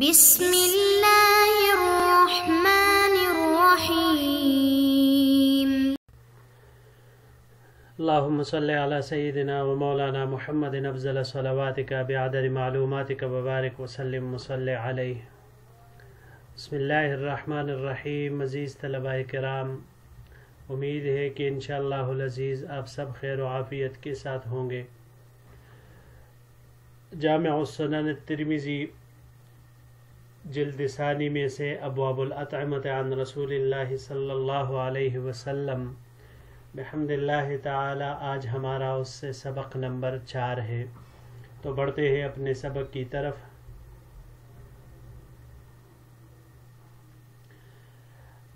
بسم اللہ الرحمن الرحیم۔ اللهم صل على سيدنا ومولانا محمد افضل صلواتك بعدد معلوماتك وبارك وسلم وصل عليه۔ بسم اللہ الرحمن الرحیم۔ عزیز طلباء کرام، امید ہے کہ انشاءاللہ العزیز آپ سب خیر و عافیت کے ساتھ ہوں گے۔ جامع السنن الترمذی جلد ثانی میں سے ابواب الاطعمۃ عن رسول اللہ صلی اللہ علیہ وسلم بحمد اللہ تعالی آج ہمارا اس سے سبق نمبر 4 ہے، تو بڑھتے ہیں اپنے سبق کی طرف۔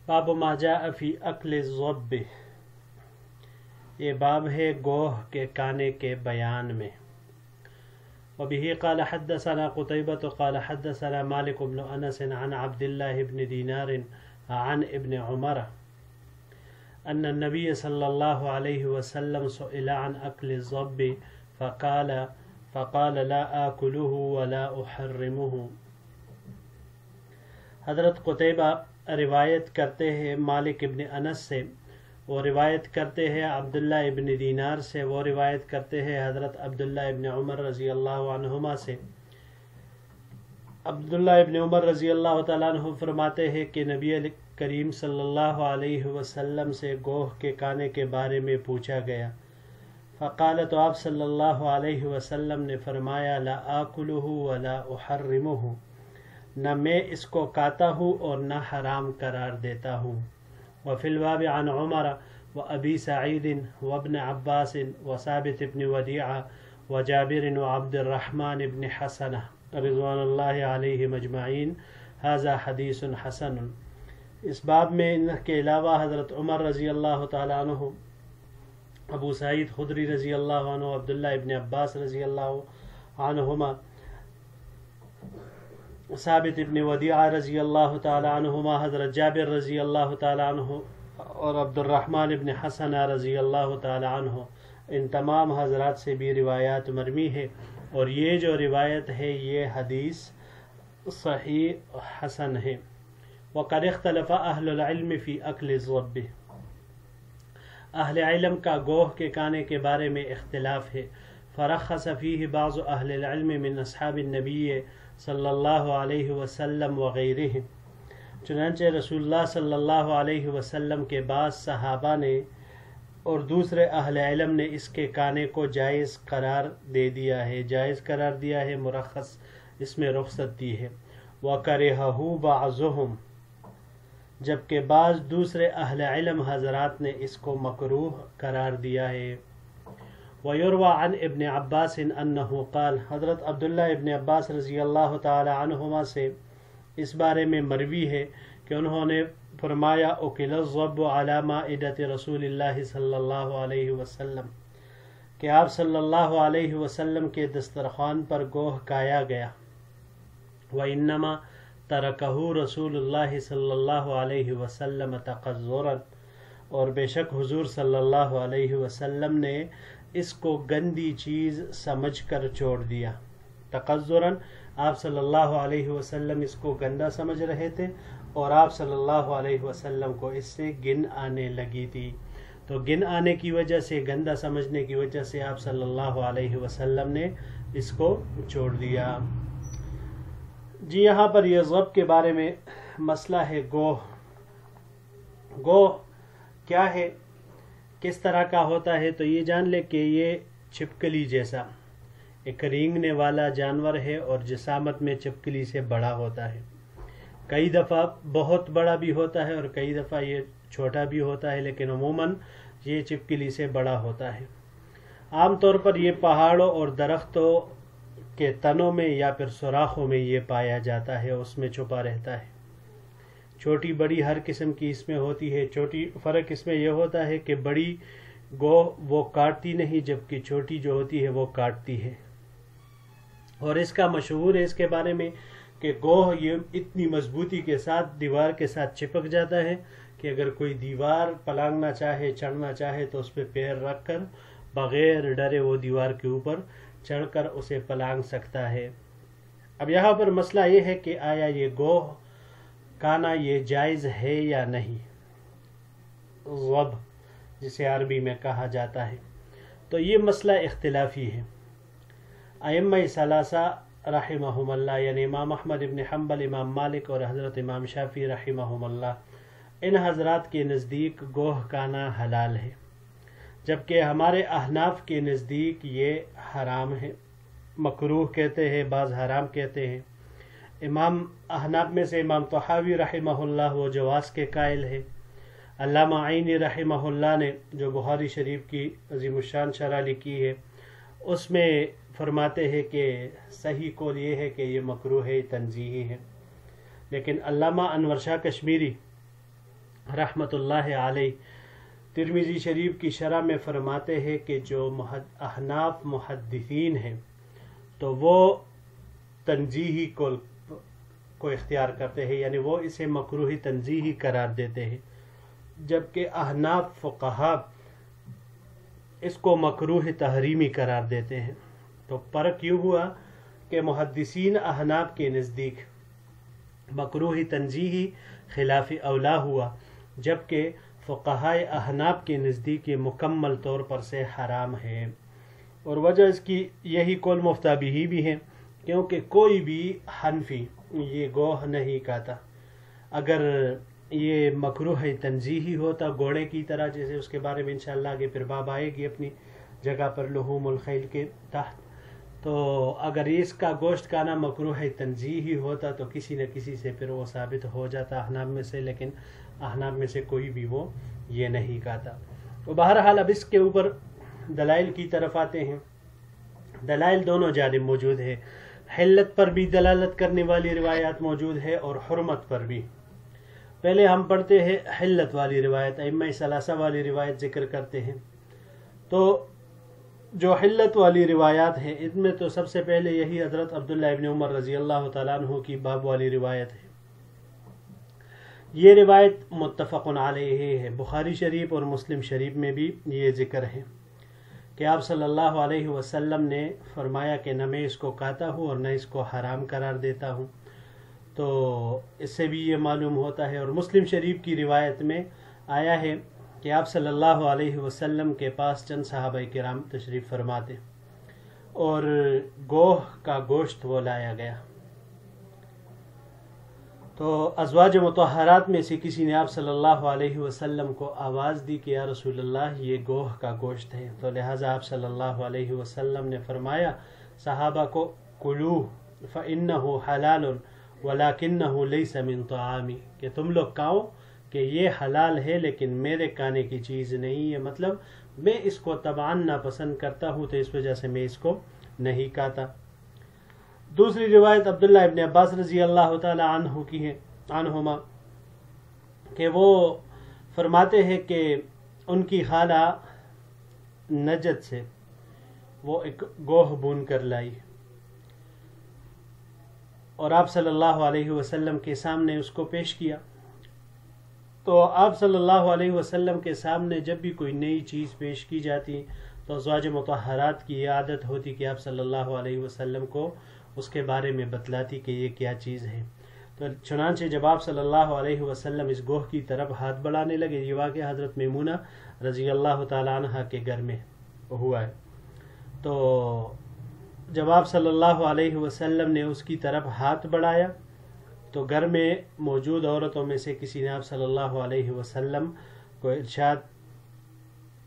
باب ما جاء فی اکل الضب، یہ باب ہے گوہ کے کانے کے بیان میں۔ وبه قال حدثنا قتيبة قال حدثنا مالك بن أنس عن عبد الله بن دينار عن ابن عمر أن النبي صلى الله عليه وسلم سئل عن أكل الضب فقال لا آكله ولا أحرمه۔ حضرت قتیبہ روایت کرتے ہیں مالک ابن انس سے، وہ روایت کرتے ہیں عبداللہ ابن دینار سے، وہ روایت کرتے ہیں حضرت عبداللہ ابن عمر رضی اللہ عنہما سے۔ عبداللہ ابن عمر رضی اللہ تعالیٰ عنہ فرماتے ہیں کہ نبی کریم صلی اللہ علیہ وسلم سے گوہ کے کانے کے بارے میں پوچھا گیا۔ فقال، تو آپ صلی اللہ علیہ وسلم نے فرمایا، لا آکلہ ولا احرمہ، نہ میں اس کو کاتا ہوں اور نہ حرام قرار دیتا ہوں۔ وفي الباب عن عمر وأبي سعيد وابن عباس وثابت بن وديعة وجابر وعبد الرحمن بن حسنة رضوان اللہ علیہم اجمعین، هذا حدیث حسن۔ اس باب میں ان کے علاوہ حضرت عمر رضی اللہ تعالیٰ عنہ، ابو سعید خدری رضی اللہ عنہ، عبداللہ ابن عباس رضی اللہ عنہما، ثابت ابن ودیعہ رضی اللہ تعالی عنہما، حضرت جابر رضی اللہ تعالی عنہ اور عبد الرحمن ابن حسنہ رضی اللہ تعالی عنہ، ان تمام حضرات سے بھی روایات مرمی ہے، اور یہ جو روایت ہے یہ حدیث صحیح حسن ہے۔ وقد اختلف اہل العلم فی اکل الضب، اہل علم کا گوہ کے کانے کے بارے میں اختلاف ہے۔ فرخص فیہ بعض اہل العلم من اصحاب النبی صلی اللہ علیہ وسلم وغیرہ، چنانچہ رسول اللہ صلی اللہ علیہ وسلم کے بعض صحابہ نے اور دوسرے اہل علم نے اس کے کانے کو جائز قرار دے دیا ہے، جائز قرار دیا ہے، مرخص اس میں رخصت دی ہے۔ وَكَرِهَهُ بَعْضُهُمْ، جبکہ بعض دوسرے اہل علم حضرات نے اس کو مکروہ قرار دیا ہے۔ وَيُرْوَى عن ابن عباس انہ قال، حضرت عبداللہ ابن عباس رضی اللہ تعالی عنہما سے اس بارے میں مروی ہے کہ انہوں نے فرمایا، اکل الضب علی مائدۃ رسول اللہ صلی اللہ علیہ وسلم، کہ آپ صلی اللہ علیہ وسلم کے دسترخوان پر گوہ کایا گیا۔ وَإِنَّمَا تَرَكَهُ رسول اللہ صلی اللہ علیہ وسلم تقذرا، اور بے شک حضور صلی اللہ علیہ وسلم نے اس کو گندی چیز سمجھ کر چھوڑ دیا۔ تقذراً، آپ صلی اللہ علیہ وسلم اس کو گندا سمجھ رہے تھے، اور آپ صلی اللہ علیہ وسلم کو اس سے گن آنے لگی تھی، تو گن آنے کی وجہ سے، گندا سمجھنے کی وجہ سے آپ صلی اللہ علیہ وسلم نے اس کو چھوڑ دیا۔ جی، یہاں پر یہ ضب کے بارے میں مسئلہ ہے۔ گوہ کیا ہے، کس طرح کا ہوتا ہے، تو یہ جان لے کہ یہ چھپکلی جیسا ایک رینگنے والا جانور ہے، اور جسامت میں چھپکلی سے بڑا ہوتا ہے۔ کئی دفعہ بہت بڑا بھی ہوتا ہے اور کئی دفعہ یہ چھوٹا بھی ہوتا ہے، لیکن عموماً یہ چھپکلی سے بڑا ہوتا ہے۔ عام طور پر یہ پہاڑوں اور درختوں کے تنوں میں یا پھر سوراخوں میں یہ پایا جاتا ہے، اس میں چھپا رہتا ہے۔ چھوٹی بڑی ہر قسم کی اس میں ہوتی ہے۔ چھوٹی فرق اس میں یہ ہوتا ہے کہ بڑی گوہ وہ کاٹتی نہیں، جبکہ چھوٹی جو ہوتی ہے وہ کاٹتی ہے۔ اور اس کا مشہور ہے اس کے بارے میں کہ گوہ یہ اتنی مضبوطی کے ساتھ دیوار کے ساتھ چپک جاتا ہے کہ اگر کوئی دیوار پلانگنا چاہے، چڑھنا چاہے، تو اس پہ پیر رکھ کر بغیر ڈرے وہ دیوار کے اوپر چڑھ کر اسے پلانگ سکتا ہے۔ اب یہاں پر مسئلہ یہ ہے کہ آیا یہ گوہ کانا یہ جائز ہے یا نہیں، ضب جسے عربی میں کہا جاتا ہے، تو یہ مسئلہ اختلافی ہے۔ ائمہ ثلاثہ رحمہم اللہ، یعنی امام احمد ابن حنبل، امام مالک اور حضرت امام شافعی رحمہم اللہ، ان حضرات کے نزدیک گوہ کانا حلال ہے، جبکہ ہمارے احناف کے نزدیک یہ حرام ہے، مکروہ کہتے ہیں، بعض حرام کہتے ہیں۔ امام احناف میں سے امام طحاوی رحمہ اللہ وہ جواز کے قائل ہے۔ علامہ عینی رحمہ اللہ نے جو بخاری شریف کی عظیم الشان شرح لکھی ہے اس میں فرماتے ہیں کہ صحیح قول یہ ہے کہ یہ مکروہ ہے، تنزیہی ہے، لیکن علامہ انور شاہ کشمیری رحمۃ اللہ علیہ ترمذی شریف کی شرح میں فرماتے ہیں کہ جو احناف محدثین ہیں تو وہ تنزیہی قول کو اختیار کرتے ہیں، یعنی وہ اسے مکروہ تنزیہی قرار دیتے ہیں، جبکہ احناف فقہا اس کو مکروہ تحریمی قرار دیتے ہیں۔ تو فرق یوں ہوا کہ محدثین احناف کے نزدیک مکروہ تنزیہی خلاف اولا ہوا، جبکہ فقہائے احناف کے نزدیک یہ مکمل طور پر سے حرام ہے، اور وجہ اس کی یہی قول مفتہ بھی ہے کیونکہ کوئی بھی حنفی یہ گوہ نہیں کہتا۔ اگر یہ مکروہ تنزیہی ہوتا گھوڑے کی طرح، جیسے اس کے بارے میں انشاءاللہ آگے پھر باب آئے گی اپنی جگہ پر لحوم الخیل کے تحت، تو اگر اس کا گوشت کھانا مکروہ تنزیہی ہوتا تو کسی نہ کسی سے پھر وہ ثابت ہو جاتا احناف میں سے، لیکن احناف میں سے کوئی بھی وہ یہ نہیں کہتا۔ تو بہرحال اب اس کے اوپر دلائل کی طرف آتے ہیں۔ دلائل دونوں جانب موجود ہے، حلت پر بھی دلالت کرنے والی روایات موجود ہے اور حرمت پر بھی۔ پہلے ہم پڑھتے ہیں حلت والی روایت، ائمہ ثلاثہ والی روایت ذکر کرتے ہیں۔ تو جو حلت والی روایات ہیں ان میں تو سب سے پہلے یہی حضرت عبداللہ ابن عمر رضی اللہ تعالیٰ عنہ کی باب والی روایت ہے۔ یہ روایت متفق علیہ ہے، بخاری شریف اور مسلم شریف میں بھی یہ ذکر ہے کہ آپ صلی اللہ علیہ وسلم نے فرمایا کہ نہ میں اس کو کھاتا ہوں اور نہ اس کو حرام قرار دیتا ہوں۔ تو اس سے بھی یہ معلوم ہوتا ہے، اور مسلم شریف کی روایت میں آیا ہے کہ آپ صلی اللہ علیہ وسلم کے پاس چند صحابہ کرام تشریف فرماتے اور گوہ کا گوشت وہ لایا گیا، تو ازواج مطہرات میں سے کسی نے آپ صلی اللہ علیہ وسلم کو آواز دی کہ یا رسول اللہ یہ گوہ کا گوشت ہے، تو لہٰذا آپ صلی اللہ علیہ وسلم نے فرمایا صحابہ کو کلوہ فإنہ حلال ولکنہ لیس من طعامی، کہ تم لوگ کھاؤ کہ یہ حلال ہے لیکن میرے کھانے کی چیز نہیں ہے، مطلب میں اس کو طبعاً ناپسند کرتا ہوں تو اس وجہ سے میں اس کو نہیں کھاتا۔ دوسری روایت عبداللہ ابن عباس رضی اللہ تعالی عنہ کی ہے عنہما کہ وہ فرماتے ہیں کہ ان کی خالہ نجد سے وہ ایک گوہ بون کر لائی اور آپ صلی اللہ علیہ وسلم کے سامنے اس کو پیش کیا۔ تو آپ صلی اللہ علیہ وسلم کے سامنے جب بھی کوئی نئی چیز پیش کی جاتی تو ازواج مطہرات کی یہ عادت ہوتی کہ آپ صلی اللہ علیہ وسلم کو اس کے بارے میں بتلاتی کہ یہ کیا چیز ہے۔ تو چنانچہ جب آپ صلی اللہ علیہ وسلم اس گوہ کی طرف ہاتھ بڑھانے لگے، یہ واقعہ حضرت میمونہ رضی اللہ تعالی عنہ کے گھر میں ہوا ہے، تو جب آپ صلی اللہ علیہ وسلم نے اس کی طرف ہاتھ بڑھایا تو گھر میں موجود عورتوں میں سے کسی نے آپ صلی اللہ علیہ وسلم کو ارشاد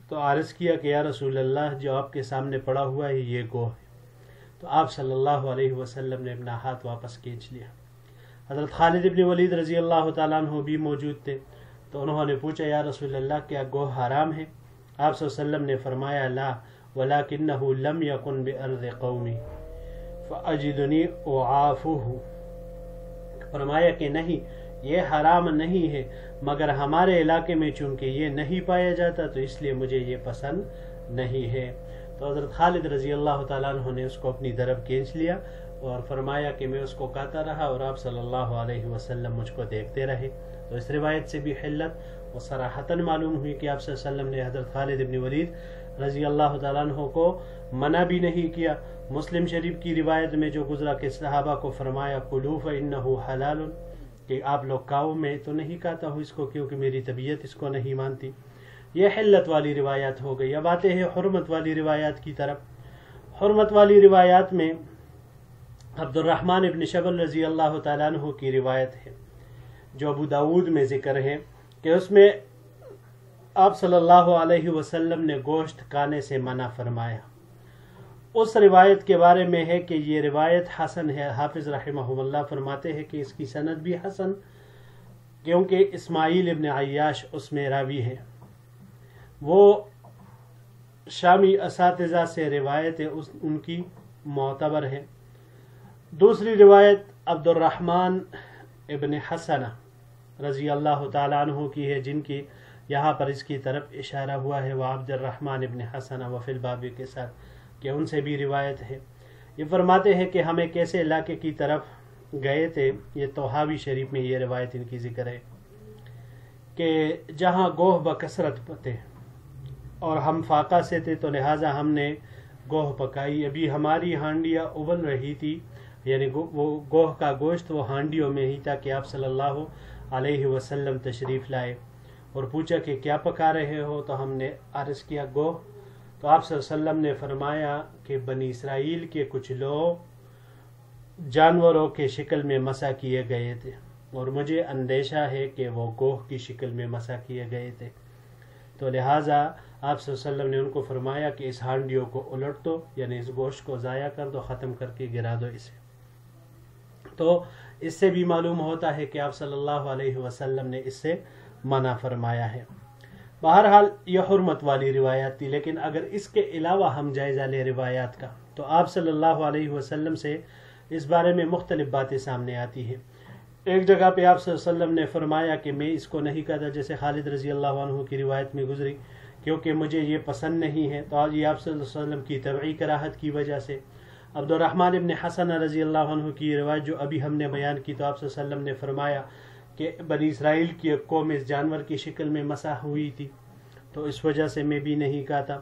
تو عرض کیا کہ یا رسول اللہ جو آپ کے سامنے پڑا ہوا ہے یہ گوہ ہے، تو آپ صلی اللہ علیہ وسلم نے اپنا ہاتھ واپس کھینچ لیا۔ حضرت خالد ابن ولید رضی اللہ تعالیٰ عنہ بھی موجود تھے، تو انہوں نے پوچھا یا رسول اللہ کیا گوہ حرام ہے؟ آپ صلی اللہ علیہ وسلم نے فرمایا لا ولکنہ لم یکن بارض قومی فاجدنی اعافہ، فرمایا کہ نہیں یہ حرام نہیں ہے مگر ہمارے علاقے میں چونکہ یہ نہیں پایا جاتا تو اس لیے مجھے یہ پسند نہیں ہے۔ تو حضرت خالد رضی اللہ تعالیٰ عنہ نے اس کو اپنی طرف کھینچ لیا اور فرمایا کہ میں اس کو کھاتا رہا اور آپ صلی اللہ علیہ وسلم مجھ کو دیکھتے رہے۔ تو اس روایت سے بھی حلت و صراحتاً معلوم ہوئی کہ آپ صلی اللہ علیہ وسلم نے حضرت خالد ابن ولید رضی اللہ تعالیٰ عنہ کو منع بھی نہیں کیا۔ مسلم شریف کی روایت میں جو گزرا کہ صحابہ کو فرمایا کلوا فإنہ حلال، کہ آپ لوگ کھاؤ، میں تو نہیں کھاتا ہوں اس کو کیونکہ میری طبیعت اس کو نہیں مانتی۔ یہ حلت والی روایات ہو گئی۔ اب آتے ہیں حرمت والی روایات کی طرف۔ حرمت والی روایات میں عبد الرحمن ابن شبل رضی اللہ تعالیٰ عنہ کی روایت ہے جو ابو داود میں ذکر ہے کہ اس میں آپ صلی اللہ علیہ وسلم نے گوشت کھانے سے منع فرمایا۔ اس روایت کے بارے میں ہے کہ یہ روایت حسن ہے۔ حافظ رحمہ اللہ فرماتے ہیں کہ اس کی سند بھی حسن، کیونکہ اسماعیل ابن عیاش اس میں راوی ہے، وہ شامی اساتذہ سے روایت ان کی معتبر ہے۔ دوسری روایت عبد الرحمن ابن حسنہ رضی اللہ تعالیٰ عنہ کی ہے، جن کی یہاں پر اس کی طرف اشارہ ہوا ہے، وہ عبد الرحمن ابن حسنہ وفی الباب کے ساتھ، کہ ان سے بھی روایت ہے۔ یہ فرماتے ہیں کہ ہم ایک ایسے علاقے کی طرف گئے تھے، یہ طحاوی شریف میں یہ روایت ان کی ذکر ہے، کہ جہاں گوہ بکثرت تھے اور ہم فاقہ سے تھے، تو لہٰذا ہم نے گوہ پکائی۔ ابھی ہماری ہانڈیاں ابل رہی تھی، یعنی وہ گوہ کا گوشت وہ ہانڈیوں میں ہی تھا کہ آپ صلی اللہ علیہ وسلم تشریف لائے اور پوچھا کہ کیا پکا رہے ہو، تو ہم نے عرض کیا گوہ۔ تو آپ صلی اللہ علیہ وسلم نے فرمایا کہ بنی اسرائیل کے کچھ لوگ جانوروں کے شکل میں مسح کیے گئے تھے، اور مجھے اندیشہ ہے کہ وہ گوہ کی شکل میں مسح کیے گئے تھے، تو لہٰذا آپ صلی اللہ علیہ وسلم نے ان کو فرمایا کہ اس ہانڈیوں کو الٹ دو، یعنی اس گوشت کو ضائع کر دو، ختم کر کے گرا دو اسے۔ تو اس سے بھی معلوم ہوتا ہے کہ آپ صلی اللہ علیہ وسلم نے اس سے منع فرمایا ہے۔ بہرحال یہ حرمت والی روایات تھی، لیکن اگر اس کے علاوہ ہم جائزہ لیں روایات کا، تو آپ صلی اللہ علیہ وسلم سے اس بارے میں مختلف باتیں سامنے آتی ہیں۔ ایک جگہ پہ آپ صلی اللہ علیہ وسلم نے فرمایا کہ میں اس کو نہیں کھاتا، جیسے خالد رضی اللہ عنہ کی روایت میں گزری، کیونکہ مجھے یہ پسند نہیں ہے، تو آج یہ آپ صلی اللہ علیہ وسلم کی طبعی کراہت کی وجہ سے۔ عبد الرحمن ابن حسن رضی اللہ عنہ کی روایت جو ابھی ہم نے بیان کی، تو آپ صلی اللہ علیہ وسلم نے فرمایا کہ بنی اسرائیل کی ایک قوم اس جانور کی شکل میں مسح ہوئی تھی، تو اس وجہ سے میں بھی نہیں کھاتا۔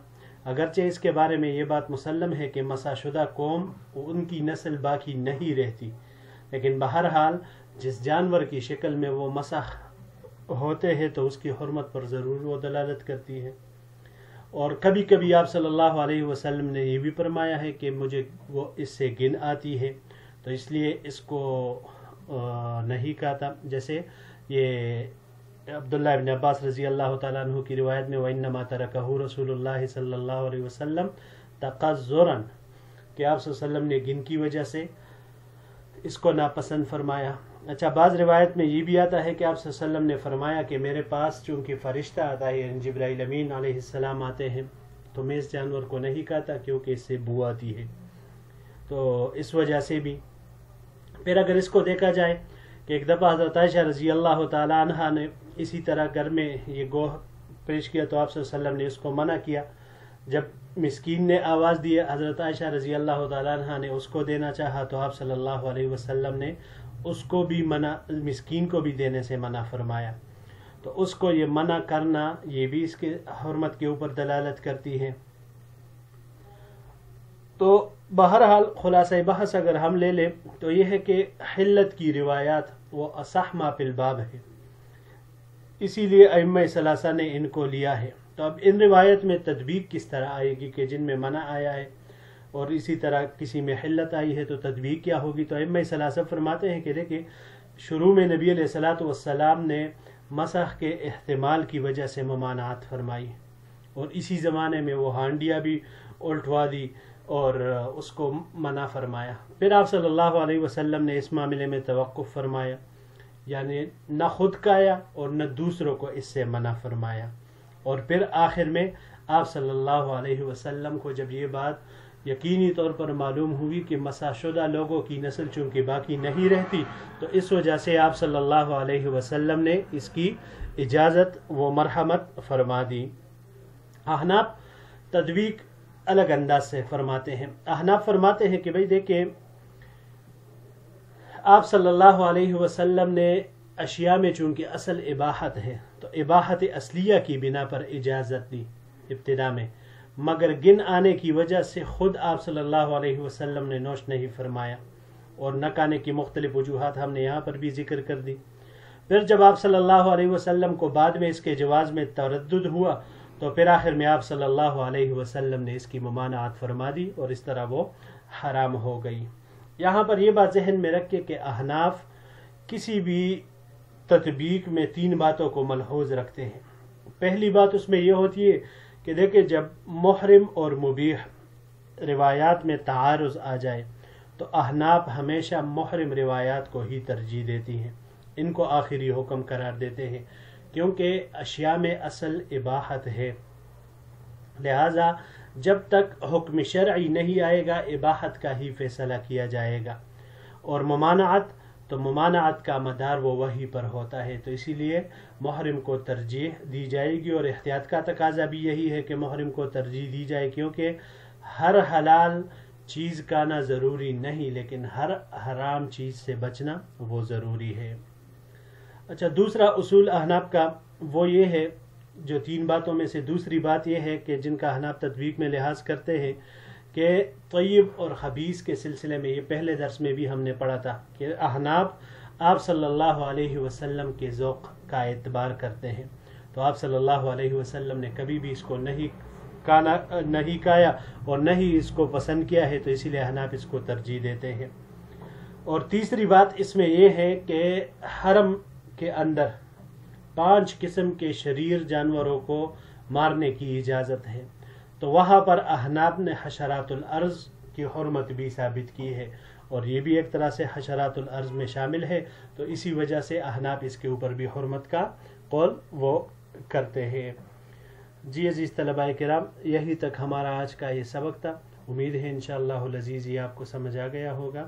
اگرچہ اس کے بارے میں یہ بات مسلم ہے کہ مسح شدہ قوم ان کی نسل باقی نہیں رہتی، لیکن بہرحال جس جانور کی شکل میں وہ مسح ہوتے ہیں تو اس کی حرمت پر ضرور وہ دلالت کرتی ہے۔ اور کبھی کبھی آپ صلی اللہ علیہ وسلم نے یہ بھی فرمایا ہے کہ مجھے وہ اس سے گن آتی ہے، تو اس لیے اس کو نہیں کھاتا۔ جیسے یہ عبداللہ ابن عباس رضی اللہ تعالیٰ عنہ کی روایت میں وَإِنَّمَا تَرَكَهُ رسول اللہ صلی اللہ علیہ وسلم تَقَذُّرًا، کہ آپ صلی اللہ علیہ وسلم نے گن کی وجہ سے اس کو ناپسند فرمایا۔ اچھا، بعض روایت میں یہ بھی آتا ہے کہ آپ صلی اللہ علیہ وسلم نے فرمایا کہ میرے پاس چونکہ فرشتہ آتا ہے، یعنی جبرائیل امین علیہ السلام آتے ہیں، تو میں اس جانور کو نہیں کھاتا کیونکہ اس سے بو آتی ہے، تو اس وجہ سے بھی۔ پھر اگر اس کو دیکھا جائے کہ ایک دفعہ حضرت عائشہ رضی اللہ تعالی عنہ نے اسی طرح گھر میں یہ گوہ پیش کیا، تو آپ صلی اللہ علیہ وسلم نے اس کو منع کیا۔ جب مسکین نے آواز دی، حضرت عائشہ رضی اللہ تعالی عنہ نے اس کو دینا چاہا، تو آپ صلی اللہ علیہ وسلم نے اس کو بھی منع، مسکین کو بھی دینے سے منع فرمایا۔ تو اس کو یہ منع کرنا، یہ بھی اس کے حرمت کے اوپر دلالت کرتی ہے۔ تو بہرحال خلاصہ بحث اگر ہم لے لیں تو یہ ہے کہ حلت کی روایات وہ اصح ما فی الباب ہے، اسی لیے ائمہ ثلاثہ نے ان کو لیا ہے۔ تو اب ان روایت میں تطبیق کس طرح آئے گی کہ جن میں منع آیا ہے اور اسی طرح کسی میں حلت آئی ہے، تو تطبیق کیا ہوگی؟ تو ائمہ ثلاثہ فرماتے ہیں کہ دیکھیں، شروع میں نبی علیہ الصلوۃ والسلام نے مسح کے احتمال کی وجہ سے ممانعت فرمائی، اور اسی زمانے میں وہ ہانڈیاں بھی الٹوا دی اور اس کو منع فرمایا۔ پھر آپ صلی اللہ علیہ وسلم نے اس معاملے میں توقف فرمایا، یعنی نہ خود کھایا اور نہ دوسروں کو اس سے منع فرمایا، اور پھر آخر میں آپ صلی اللہ علیہ وسلم کو جب یہ بات یقینی طور پر معلوم ہوئی کہ مسح شدہ لوگوں کی نسل چونکہ باقی نہیں رہتی، تو اس وجہ سے آپ صلی اللہ علیہ وسلم نے اس کی اجازت و مرحمت فرما دی۔ احناف تطبیق الگ انداز سے فرماتے ہیں۔ احناف فرماتے ہیں کہ بھئی دیکھیں، آپ صلی اللہ علیہ وسلم نے اشیاء میں چونکہ اصل اباحت ہے، تو اباحت اصلیہ کی بنا پر اجازت دی ابتدا میں، مگر گن آنے کی وجہ سے خود آپ صلی اللہ علیہ وسلم نے نوش نہیں فرمایا، اور نہ کھانے کی مختلف وجوہات ہم نے یہاں پر بھی ذکر کر دی۔ پھر جب آپ صلی اللہ علیہ وسلم کو بعد میں اس کے جواز میں تردد ہوا تو پھر آخر میں آپ صلی اللہ علیہ وسلم نے اس کی ممانعت فرما دی اور اس طرح وہ حرام ہو گئی۔ یہاں پر یہ بات ذہن میں رکھے کہ احناف کسی بھی تطبیق میں 3 باتوں کو ملحوظ رکھتے ہیں۔ پہلی بات اس میں یہ ہوتی ہے کہ دیکھیں جب محرم اور مبیح روایات میں تعارض آ جائے تو احناف ہمیشہ محرم روایات کو ہی ترجیح دیتی ہیں، ان کو آخری حکم قرار دیتے ہیں، کیونکہ اشیاء میں اصل اباحت ہے، لہذا جب تک حکم شرعی نہیں آئے گا اباحت کا ہی فیصلہ کیا جائے گا، اور ممانعت کا مدار وہ وحی پر ہوتا ہے، تو اسی لیے محرم کو ترجیح دی جائے گی، اور احتیاط کا تقاضا بھی یہی ہے کہ محرم کو ترجیح دی جائے، کیونکہ ہر حلال چیز کھانا ضروری نہیں لیکن ہر حرام چیز سے بچنا وہ ضروری ہے۔ اچھا، دوسرا اصول احناف کا وہ یہ ہے، جو 3 باتوں میں سے دوسری بات یہ ہے کہ جن کا احناف تطبیق میں لحاظ کرتے ہیں کہ طیب اور خبیث کے سلسلے میں، یہ پہلے درس میں بھی ہم نے پڑھا تھا کہ احناف آپ صلی اللہ علیہ وسلم کے ذوق کا اعتبار کرتے ہیں، تو آپ صلی اللہ علیہ وسلم نے کبھی بھی اس کو نہیں کھایا اور نہ ہی اس کو پسند کیا ہے، تو اسی لیے احناف اس کو ترجیح دیتے ہیں۔ اور تیسری بات اس میں یہ ہے کہ حرم کے اندر 5 قسم کے شریر جانوروں کو مارنے کی اجازت ہے، تو وہاں پر احناف نے حشرات الارض کی حرمت بھی ثابت کی ہے، اور یہ بھی ایک طرح سے حشرات الارض میں شامل ہے، تو اسی وجہ سے احناف اس کے اوپر بھی حرمت کا قول وہ کرتے ہیں۔ جی عزیز طلباء کرام، یہی تک ہمارا آج کا یہ سبق تھا، امید ہے انشاءاللہ العزیز یہ آپ کو سمجھ آ گیا ہوگا۔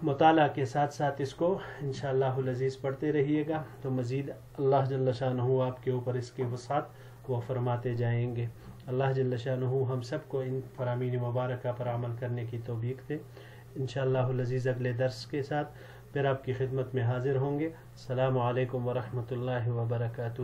مطالعہ کے ساتھ ساتھ اس کو انشاءاللہ العزیز پڑھتے رہیے گا، تو مزید اللہ جل شانہ آپ کے اوپر اس کے وسعت وہ فرماتے جائیں گے۔ اللہ جل شانہ ہم سب کو ان فرامین مبارکہ پر عمل کرنے کی توفیق دے۔ انشاءاللہ العزیز اگلے درس کے ساتھ پھر آپ کی خدمت میں حاضر ہوں گے۔ السلام علیکم ورحمۃ اللہ وبرکاتہ۔